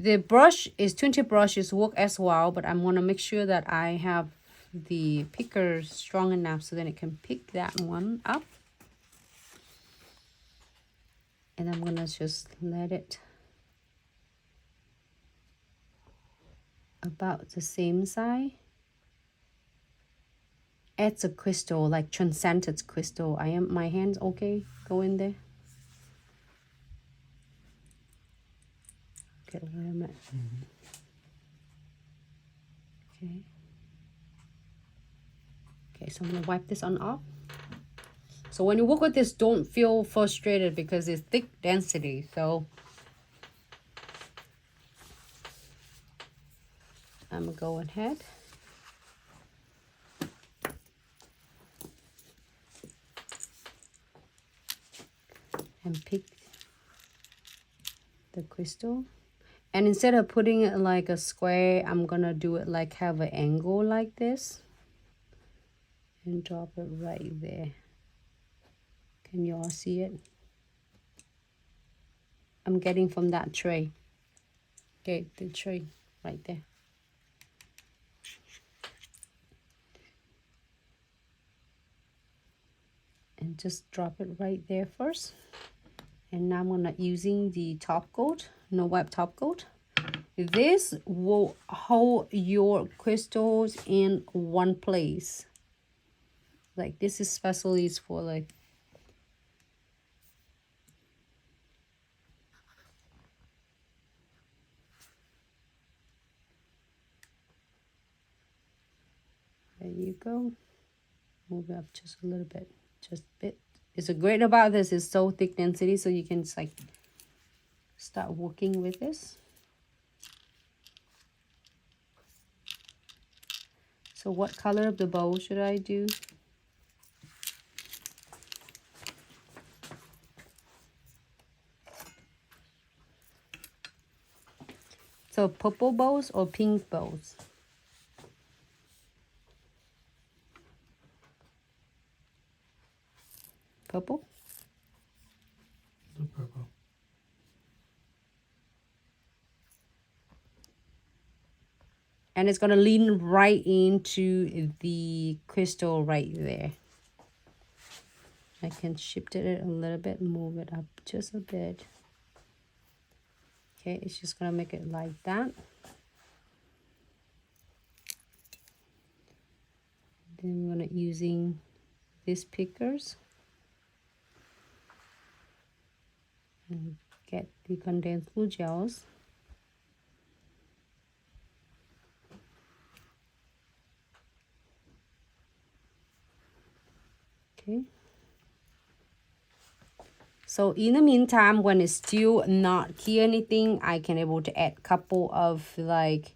The brush is 20 brushes work as well, but I'm gonna make sure that I have the picker strong enough so then it can pick that one up. And I'm gonna just let it about the same size. It's a crystal, like transcendent crystal. My hands okay? Go in there. Okay, wait a minute. Okay. Okay, so I'm gonna wipe this on off. So when you work with this, don't feel frustrated because it's thick density. So I'm gonna go ahead and pick the crystal. And instead of putting it like a square, I'm gonna do it like have an angle like this and drop it right there. Can you all see it? I'm getting from that tray. Okay, the tray right there. And just drop it right there first. And now I'm gonna using the top coat, no wipe top coat. This will hold your crystals in one place. Like this especially is for like there you go. Move it up just a little bit, just a bit. It's a great about this is so thick density, so you can just like start working with this. So what color of the bow should I do? So purple bows or pink bows? Purple? The purple. And it's going to lean right into the crystal right there. I can shift it a little bit, move it up just a bit. Okay, it's just going to make it like that. Then we're going to using these pickers and get the condensed glue gels. Okay. So in the meantime, when it's still not key anything, I can able to add couple of like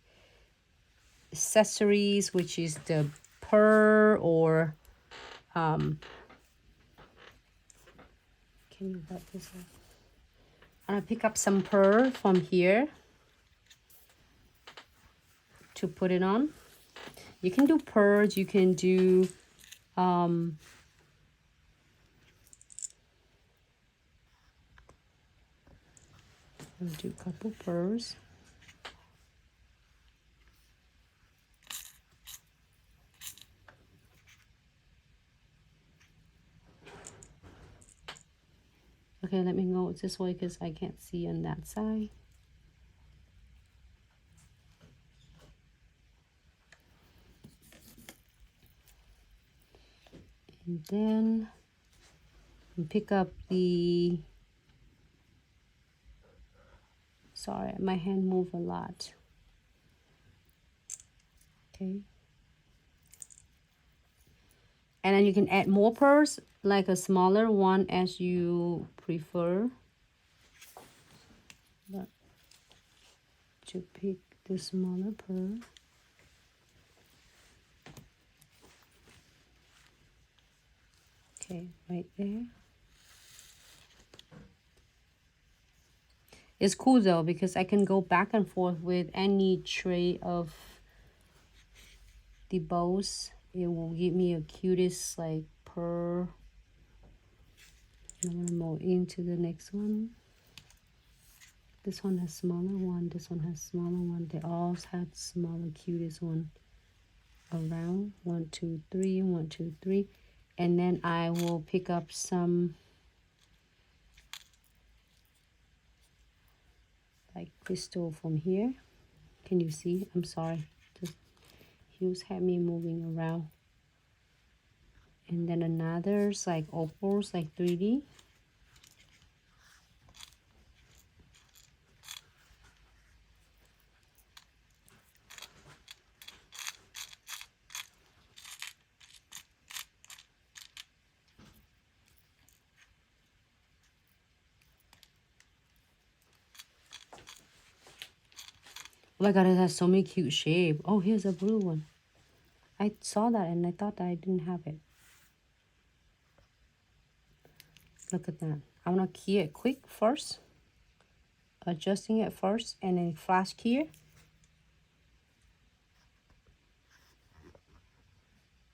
accessories, which is the pearl or can you wipe this off? I'm gonna pick up some pearl from here to put it on. You can do pearls, you can do I'll do a couple pearls. Okay, let me go this way because I can't see on that side. And then pick up the, sorry, my hand moved a lot. Okay. And then you can add more pearls, like a smaller one as you prefer. But to pick the smaller pearl. Okay, right there. It's cool though because I can go back and forth with any tray of the bows. It will give me a cutest like pearl. I'm gonna move into the next one. This one has smaller one. This one has smaller one. They all had smaller, cutest one around. 1, 2, 3. 1, 2, 3. And then I will pick up some like crystal from here. Can you see? I'm sorry. Just Hughes had me moving around. And then another's like opals, like 3D. Oh my god, it has so many cute shapes. Oh, here's a blue one. I saw that and I thought that I didn't have it. Look at that. I'm gonna key it quick first. Adjusting it first and then flash key.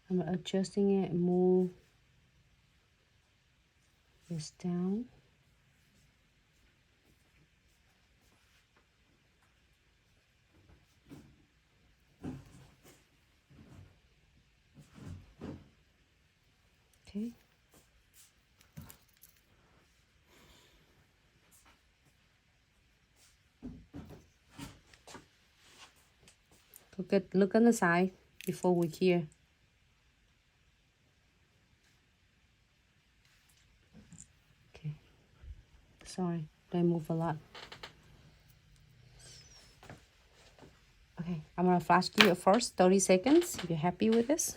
I'm adjusting it, move this down. Okay. Look on the side before we key. Okay. Sorry, I move a lot. Okay, I'm gonna flash key it first, 30 seconds. If you're happy with this.